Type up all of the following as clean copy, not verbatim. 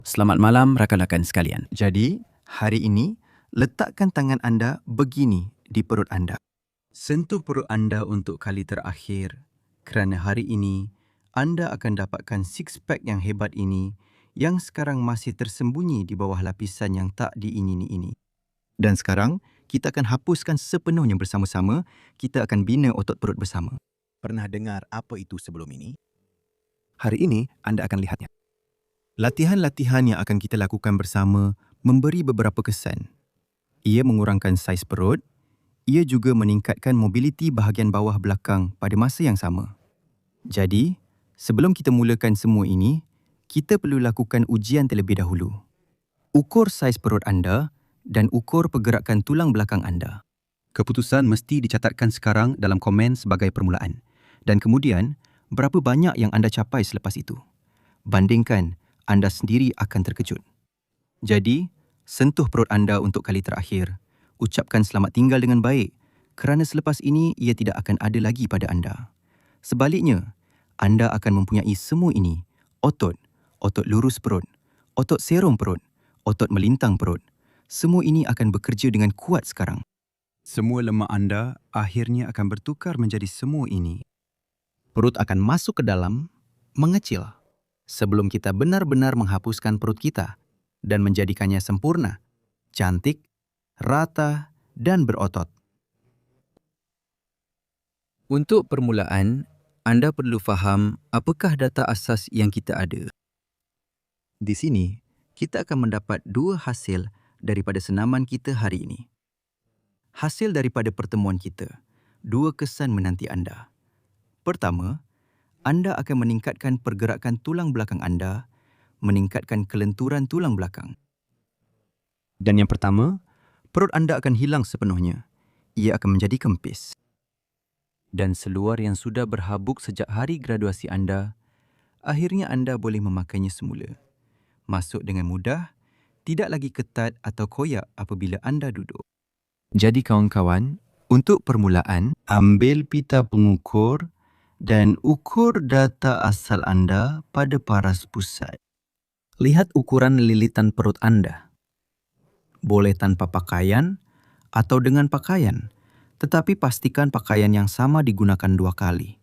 Selamat malam rakan-rakan sekalian. Jadi, hari ini, letakkan tangan anda begini di perut anda. Sentuh perut anda untuk kali terakhir kerana hari ini, anda akan dapatkan six-pack yang hebat ini yang sekarang masih tersembunyi di bawah lapisan yang tak diingini ini. Dan sekarang, kita akan hapuskan sepenuhnya bersama-sama, kita akan bina otot perut bersama. Pernah dengar apa itu sebelum ini? Hari ini, anda akan lihatnya. Latihan-latihan yang akan kita lakukan bersama memberi beberapa kesan. Ia mengurangkan saiz perut, ia juga meningkatkan mobiliti bahagian bawah belakang pada masa yang sama. Jadi, sebelum kita mulakan semua ini, kita perlu lakukan ujian terlebih dahulu. Ukur saiz perut anda dan ukur pergerakan tulang belakang anda. Keputusan mesti dicatatkan sekarang dalam komen sebagai permulaan. Dan kemudian, berapa banyak yang anda capai selepas itu? Bandingkan, anda sendiri akan terkejut. Jadi, sentuh perut anda untuk kali terakhir. Ucapkan selamat tinggal dengan baik kerana selepas ini ia tidak akan ada lagi pada anda. Sebaliknya, anda akan mempunyai semua ini. Otot lurus perut, otot serum perut, otot melintang perut. Semua ini akan bekerja dengan kuat sekarang. Semua lemak anda akhirnya akan bertukar menjadi semua ini. Perut akan masuk ke dalam, mengecil, sebelum kita benar-benar menghapuskan perut kita dan menjadikannya sempurna, cantik, rata, dan berotot. Untuk permulaan, anda perlu faham apakah data asas yang kita ada. Di sini, kita akan mendapat dua hasil daripada senaman kita hari ini. Hasil daripada pertemuan kita, dua kesan menanti anda. Pertama, anda akan meningkatkan pergerakan tulang belakang anda, meningkatkan kelenturan tulang belakang. Dan yang pertama, perut anda akan hilang sepenuhnya. Ia akan menjadi kempis. Dan seluar yang sudah berhabuk sejak hari graduasi anda, akhirnya anda boleh memakainya semula. Masuk dengan mudah, tidak lagi ketat atau koyak apabila anda duduk. Jadi kawan-kawan, untuk permulaan, ambil pita pengukur dan ukur data asal anda pada paras pusat. Lihat ukuran lilitan perut anda. Boleh tanpa pakaian atau dengan pakaian, tetapi pastikan pakaian yang sama digunakan 2 kali.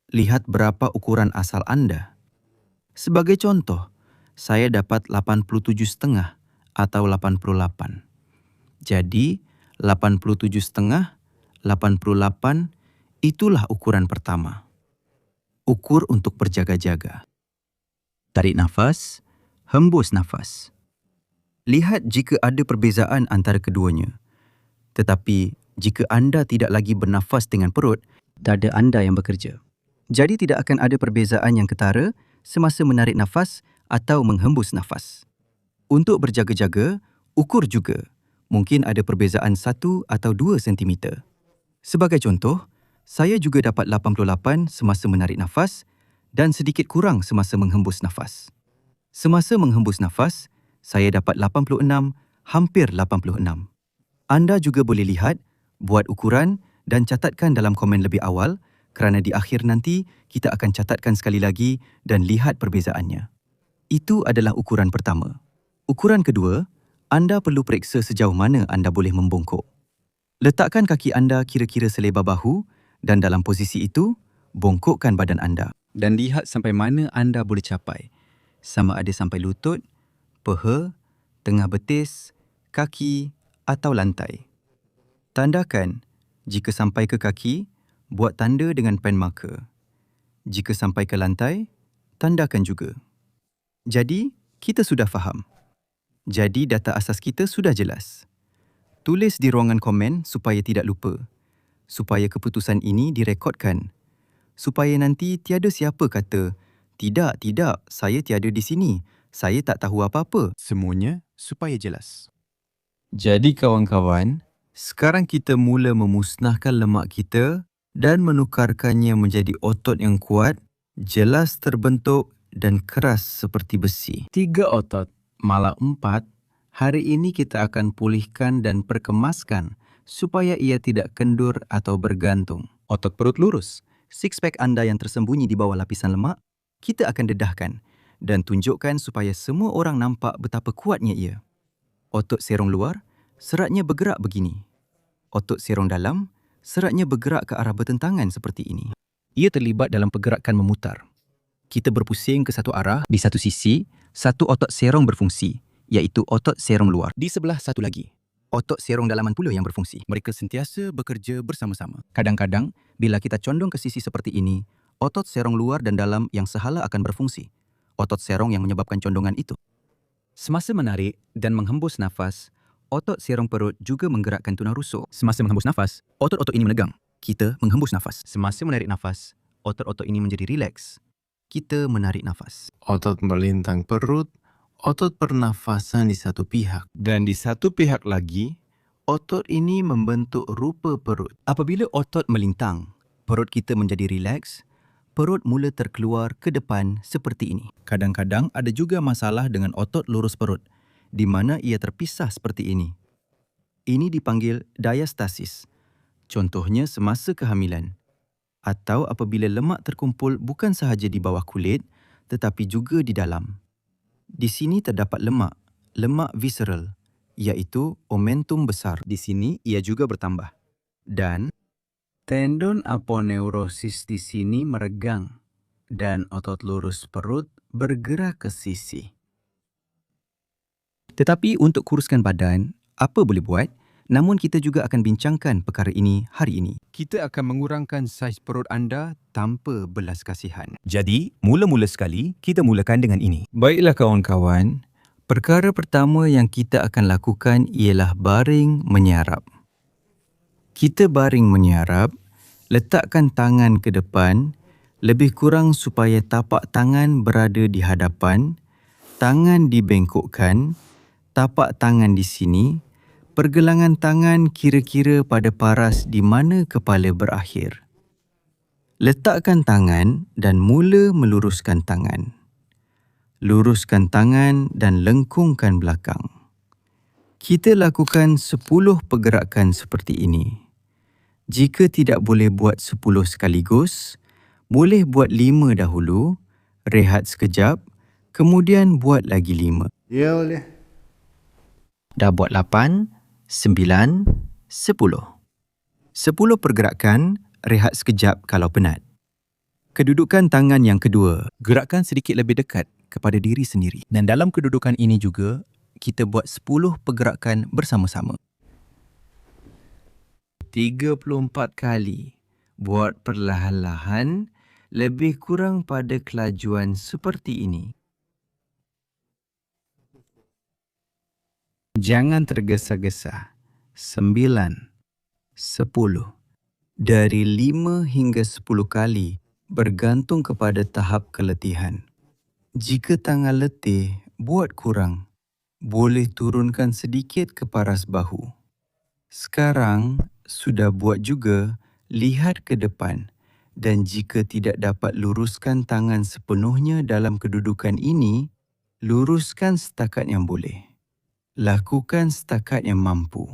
Lihat berapa ukuran asal anda. Sebagai contoh, saya dapat 87,5 atau 88. Jadi, 87,5, 88, itulah ukuran pertama. Ukur untuk berjaga-jaga. Tarik nafas, hembus nafas. Lihat jika ada perbezaan antara keduanya. Tetapi, jika anda tidak lagi bernafas dengan perut, dada anda yang bekerja. Jadi tidak akan ada perbezaan yang ketara semasa menarik nafas atau menghembus nafas. Untuk berjaga-jaga, ukur juga. Mungkin ada perbezaan 1 atau 2 sentimeter. Sebagai contoh, saya juga dapat 88 semasa menarik nafas dan sedikit kurang semasa menghembus nafas. Semasa menghembus nafas, saya dapat 86, hampir 86. Anda juga boleh lihat, buat ukuran dan catatkan dalam komen lebih awal kerana di akhir nanti kita akan catatkan sekali lagi dan lihat perbezaannya. Itu adalah ukuran pertama. Ukuran kedua, anda perlu periksa sejauh mana anda boleh membongkok. Letakkan kaki anda kira-kira selebar bahu dan dalam posisi itu, bongkokkan badan anda. Dan lihat sampai mana anda boleh capai. Sama ada sampai lutut, peha, tengah betis, kaki atau lantai. Tandakan, jika sampai ke kaki, buat tanda dengan pen marker. Jika sampai ke lantai, tandakan juga. Jadi, kita sudah faham. Jadi, data asas kita sudah jelas. Tulis di ruangan komen supaya tidak lupa. Supaya keputusan ini direkodkan. Supaya nanti tiada siapa kata, tidak, saya tiada di sini. Saya tak tahu apa-apa. Semuanya supaya jelas. Jadi kawan-kawan, sekarang kita mula memusnahkan lemak kita dan menukarkannya menjadi otot yang kuat, jelas terbentuk dan keras seperti besi. 3 otot, malah 4, hari ini kita akan pulihkan dan perkemaskan supaya ia tidak kendur atau bergantung. Otot perut lurus, six-pack anda yang tersembunyi di bawah lapisan lemak, kita akan dedahkan dan tunjukkan supaya semua orang nampak betapa kuatnya ia. Otot serong luar, seratnya bergerak begini. Otot serong dalam, seratnya bergerak ke arah bertentangan seperti ini. Ia terlibat dalam pergerakan memutar. Kita berpusing ke satu arah. Di satu sisi, satu otot serong berfungsi, iaitu otot serong luar. Di sebelah satu lagi, Otot serong dalaman pula yang berfungsi. mereka sentiasa bekerja bersama-sama. Kadang-kadang, bila kita condong ke sisi seperti ini, Otot serong luar dan dalam yang sehala akan berfungsi. Otot serong yang menyebabkan condongan itu. Semasa menarik dan menghembus nafas, otot serong perut juga menggerakkan tulang rusuk. semasa menghembus nafas, otot-otot ini menegang. Kita menghembus nafas. Semasa menarik nafas, otot-otot ini menjadi rileks. Kita menarik nafas. Otot melintang perut, otot pernafasan di satu pihak. Dan di satu pihak lagi, otot ini membentuk rupa perut. Apabila otot melintang, perut kita menjadi rileks, perut mula terkeluar ke depan seperti ini. Kadang-kadang ada juga masalah dengan otot lurus perut, Di mana ia terpisah seperti ini. Ini dipanggil diastasis. Contohnya semasa kehamilan. Atau apabila lemak terkumpul bukan sahaja di bawah kulit, tetapi juga di dalam. Di sini terdapat lemak visceral, iaitu omentum besar. di sini ia juga bertambah. Dan tendon aponeurosis di sini meregang dan otot lurus perut bergerak ke sisi. Tetapi untuk kuruskan badan, apa boleh buat? Namun kita juga akan bincangkan perkara ini hari ini. Kita akan mengurangkan saiz perut anda tanpa belas kasihan. Jadi, mula-mula sekali, kita mulakan dengan ini. Baiklah kawan-kawan, perkara pertama yang kita akan lakukan ialah baring menyarap. Kita baring menyarap, letakkan tangan ke depan, lebih kurang supaya tapak tangan berada di hadapan, tangan dibengkokkan, tapak tangan di sini, pergelangan tangan kira-kira pada paras di mana kepala berakhir. Letakkan tangan dan mula meluruskan tangan. Luruskan tangan dan lengkungkan belakang. Kita lakukan 10 pergerakan seperti ini. Jika tidak boleh buat 10 sekaligus, boleh buat 5 dahulu, rehat sekejap, kemudian buat lagi 5. Ya boleh. Dah buat 8, 9, 10. 10 pergerakan, rehat sekejap kalau penat. Kedudukan tangan yang kedua. Gerakkan sedikit lebih dekat kepada diri sendiri. Dan dalam kedudukan ini juga, Kita buat 10 pergerakan bersama-sama. 34 kali. Buat perlahan-lahan, lebih kurang pada kelajuan seperti ini. Jangan tergesa-gesa. 9, 10. Dari 5 hingga 10 kali bergantung kepada tahap keletihan. Jika tangan letih, buat kurang. Boleh turunkan sedikit ke paras bahu. Sekarang sudah buat juga, lihat ke depan. Dan jika tidak dapat luruskan tangan sepenuhnya dalam kedudukan ini, luruskan setakat yang boleh. Lakukan setakat yang mampu.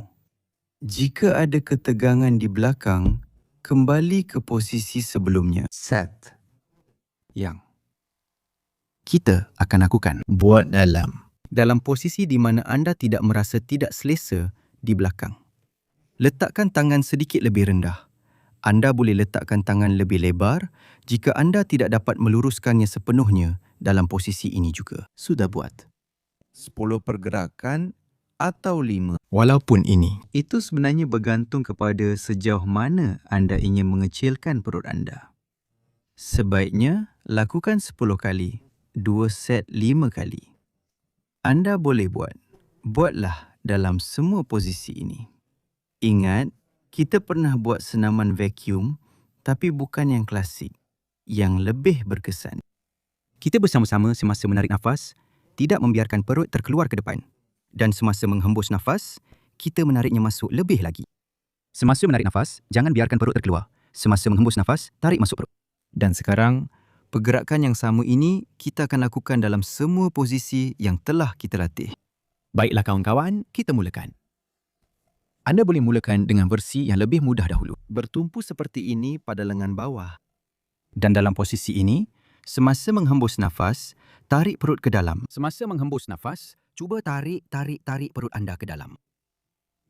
Jika ada ketegangan di belakang, kembali ke posisi sebelumnya. Set. Yang kita akan lakukan. Buat dalam posisi di mana anda tidak merasa tidak selesa di belakang. Letakkan tangan sedikit lebih rendah. Anda boleh letakkan tangan lebih lebar jika anda tidak dapat meluruskannya sepenuhnya dalam posisi ini juga. Sudah buat 10 pergerakan atau 5. Walaupun ini, itu sebenarnya bergantung kepada sejauh mana anda ingin mengecilkan perut anda. Sebaiknya, lakukan 10 kali, 2 set 5 kali. Anda boleh buatlah dalam semua posisi ini. Ingat, kita pernah buat senaman vacuum, tapi bukan yang klasik, yang lebih berkesan. kita bersama-sama semasa menarik nafas, tidak membiarkan perut terkeluar ke depan. Dan semasa menghembus nafas, kita menariknya masuk lebih lagi. Semasa menarik nafas, jangan biarkan perut terkeluar. Semasa menghembus nafas, tarik masuk perut. Dan sekarang, pergerakan yang sama ini kita akan lakukan dalam semua posisi yang telah kita latih. Baiklah kawan-kawan, kita mulakan. Anda boleh mulakan dengan versi yang lebih mudah dahulu. Bertumpu seperti ini pada lengan bawah. Dan dalam posisi ini, Semasa menghembus nafas, Tarik perut ke dalam. Semasa menghembus nafas, cuba tarik perut anda ke dalam.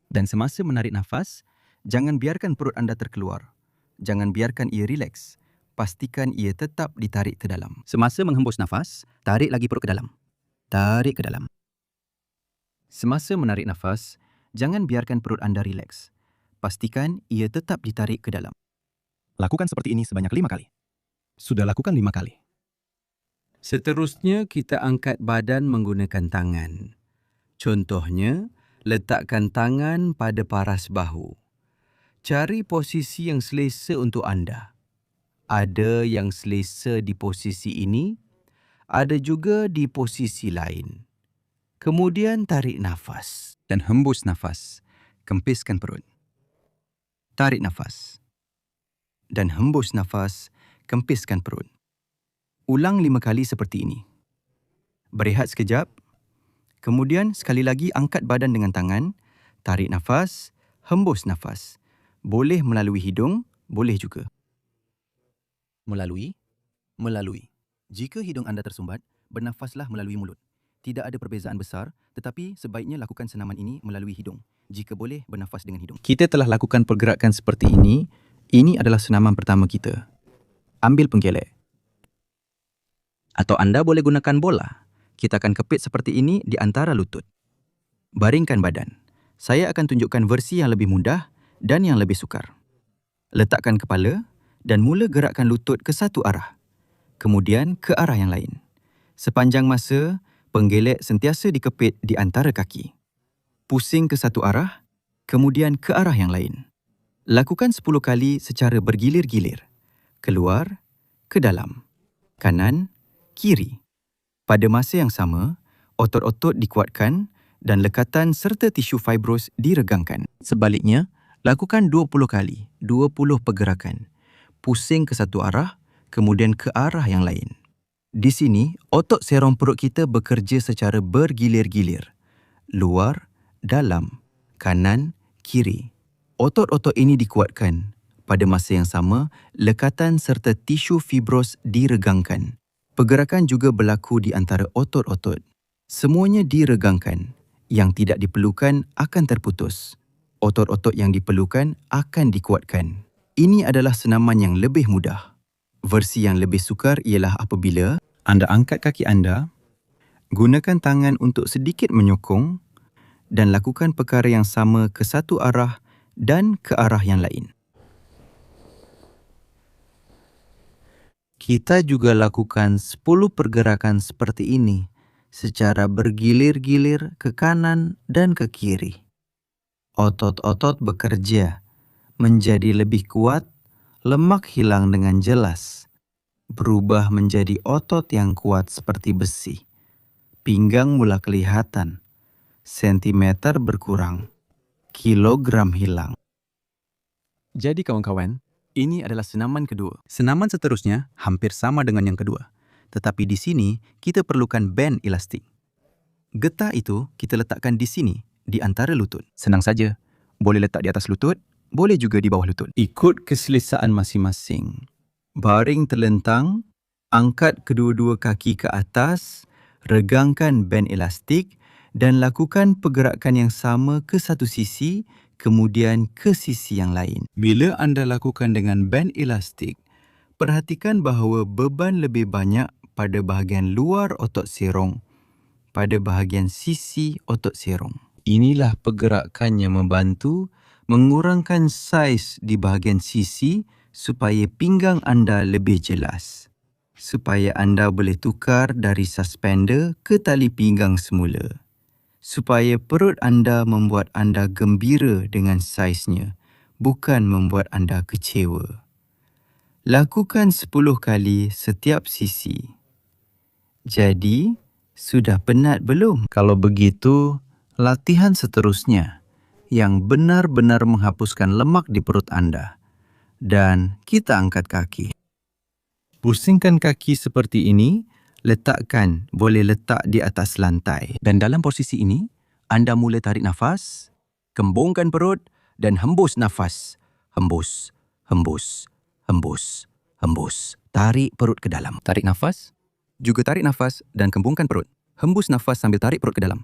Dan semasa menarik nafas, jangan biarkan perut anda terkeluar. Jangan biarkan ia rileks. Pastikan ia tetap ditarik ke dalam. Semasa menghembus nafas, tarik lagi perut ke dalam. Tarik ke dalam. Semasa menarik nafas, jangan biarkan perut anda rileks. Pastikan ia tetap ditarik ke dalam. Lakukan seperti ini sebanyak 5 kali. Sudah lakukan 5 kali. Seterusnya, kita angkat badan menggunakan tangan. Contohnya, letakkan tangan pada paras bahu. Cari posisi yang selesa untuk anda. Ada yang selesa di posisi ini, ada juga di posisi lain. Kemudian tarik nafas. Dan hembus nafas. Kempiskan perut. Tarik nafas. Dan hembus nafas. Kempiskan perut. Ulang 5 kali seperti ini. Berehat sekejap. Kemudian sekali lagi angkat badan dengan tangan. Tarik nafas. Hembus nafas. Boleh melalui hidung, boleh juga. Melalui. Jika hidung anda tersumbat, bernafaslah melalui mulut. Tidak ada perbezaan besar, tetapi sebaiknya lakukan senaman ini melalui hidung. Jika boleh, bernafas dengan hidung. Kita telah lakukan pergerakan seperti ini. Ini adalah senaman pertama kita. Ambil penggelek. Atau anda boleh gunakan bola. Kita akan kepit seperti ini di antara lutut. Baringkan badan. Saya akan tunjukkan versi yang lebih mudah dan yang lebih sukar. Letakkan kepala dan mula gerakkan lutut ke satu arah. Kemudian ke arah yang lain. Sepanjang masa, penggelek sentiasa dikepit di antara kaki. Pusing ke satu arah, kemudian ke arah yang lain. Lakukan 10 kali secara bergilir-gilir. Keluar, ke dalam. Kanan, kiri. Pada masa yang sama, otot-otot dikuatkan dan lekatan serta tisu fibros diregangkan. Sebaliknya, lakukan 20 kali, 20 pergerakan. Pusing ke satu arah, kemudian ke arah yang lain. Di sini, otot serong perut kita bekerja secara bergilir-gilir. Luar, dalam, kanan, kiri. Otot-otot ini dikuatkan. Pada masa yang sama, lekatan serta tisu fibros diregangkan. Pergerakan juga berlaku di antara otot-otot. Semuanya diregangkan. Yang tidak diperlukan akan terputus. Otot-otot yang diperlukan akan dikuatkan. Ini adalah senaman yang lebih mudah. Versi yang lebih sukar ialah apabila anda angkat kaki anda, gunakan tangan untuk sedikit menyokong dan lakukan perkara yang sama ke satu arah dan ke arah yang lain. Kita juga lakukan 10 pergerakan seperti ini secara bergilir-gilir ke kanan dan ke kiri. Otot-otot bekerja menjadi lebih kuat, lemak hilang dengan jelas, berubah menjadi otot yang kuat seperti besi. Pinggang mula kelihatan, sentimeter berkurang, kilogram hilang. Jadi kawan-kawan, ini adalah senaman kedua. Senaman seterusnya hampir sama dengan yang kedua. Tetapi di sini, kita perlukan band elastik. Getah itu kita letakkan di sini, di antara lutut. Senang saja. Boleh letak di atas lutut, boleh juga di bawah lutut. Ikut keselesaan masing-masing. Baring terlentang, angkat kedua-dua kaki ke atas, regangkan band elastik dan lakukan pergerakan yang sama ke satu sisi, kemudian ke sisi yang lain. Bila anda lakukan dengan band elastik, perhatikan bahawa beban lebih banyak pada bahagian luar otot serong, pada bahagian sisi otot serong. Inilah pergerakan yang membantu mengurangkan saiz di bahagian sisi supaya pinggang anda lebih jelas. Supaya anda boleh tukar dari suspender ke tali pinggang semula. Supaya perut anda membuat anda gembira dengan saiznya, bukan membuat anda kecewa. Lakukan 10 kali setiap sisi. Jadi, sudah penat belum? Kalau begitu, latihan seterusnya yang benar-benar menghapuskan lemak di perut anda. Dan kita angkat kaki. Pusingkan kaki seperti ini. Letakkan, boleh letak di atas lantai. Dan dalam posisi ini, anda mula tarik nafas, kembungkan perut dan hembus nafas. Hembus, hembus, hembus, hembus. Tarik perut ke dalam. Tarik nafas, Juga tarik nafas dan kembungkan perut. Hembus nafas sambil tarik perut ke dalam.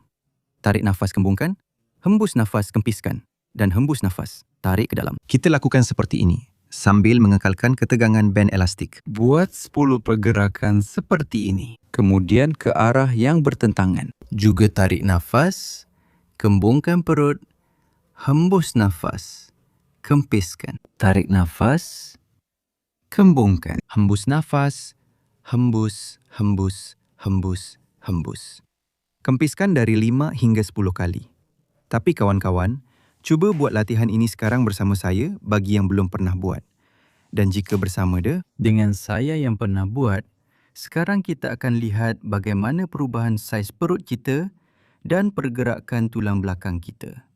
Tarik nafas kembungkan, hembus nafas kempiskan dan hembus nafas tarik ke dalam. Kita lakukan seperti ini sambil mengekalkan ketegangan band elastik. Buat 10 pergerakan seperti ini. Kemudian ke arah yang bertentangan. Juga tarik nafas, kembungkan perut, hembus nafas, kempiskan. Tarik nafas, kembungkan. Hembus nafas, hembus, hembus, hembus, hembus. Kempiskan dari 5 hingga 10 kali. Tapi kawan-kawan, cuba buat latihan ini sekarang bersama saya bagi yang belum pernah buat. Dan jika bersama dengan saya yang pernah buat, sekarang kita akan lihat bagaimana perubahan saiz perut kita dan pergerakan tulang belakang kita.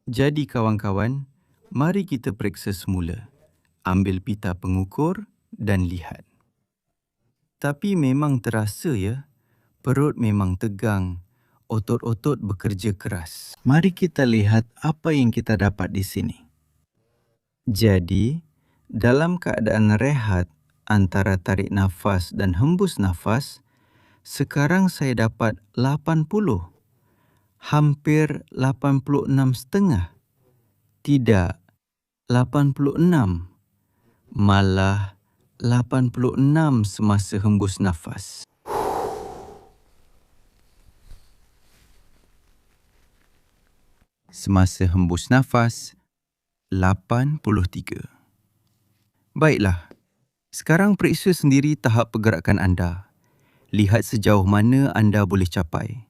Jadi kawan-kawan, mari kita periksa semula. Ambil pita pengukur dan lihat. Tapi memang terasa ya, perut memang tegang, otot-otot bekerja keras. Mari kita lihat apa yang kita dapat di sini. Jadi, dalam keadaan rehat antara tarik nafas dan hembus nafas, sekarang saya dapat 80, hampir 86,5. Tidak, 86. Malah 86 semasa hembus nafas. Semasa hembus nafas, 83. Baiklah, sekarang periksa sendiri tahap pergerakan anda. Lihat sejauh mana anda boleh capai.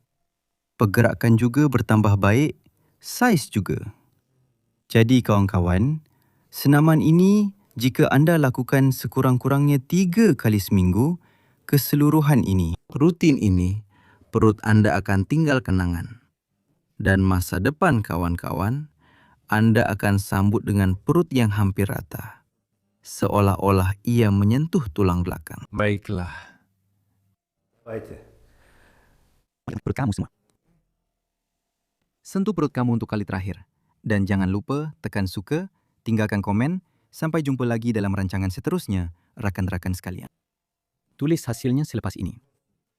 Pergerakan juga bertambah baik, saiz juga. Jadi kawan-kawan, senaman ini jika anda lakukan sekurang-kurangnya 3 kali seminggu, keseluruhan ini, Rutin ini, perut anda akan tinggal kenangan. Dan masa depan kawan-kawan, anda akan sambut dengan perut yang hampir rata. Seolah-olah ia menyentuh tulang belakang. Baiklah. perut kamu semua. Sentuh perut kamu untuk kali terakhir. Dan jangan lupa tekan suka, tinggalkan komen. Sampai jumpa lagi dalam rancangan seterusnya, rakan-rakan sekalian. Tulis hasilnya selepas ini.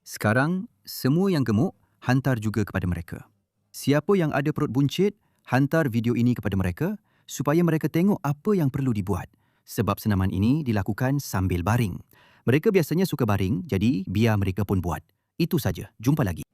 Sekarang, semua yang gemuk, hantar juga kepada mereka. Siapa yang ada perut buncit, hantar video ini kepada mereka supaya mereka tengok apa yang perlu dibuat. Sebab senaman ini dilakukan sambil baring. Mereka biasanya suka baring, jadi biar mereka pun buat. Itu saja. Jumpa lagi.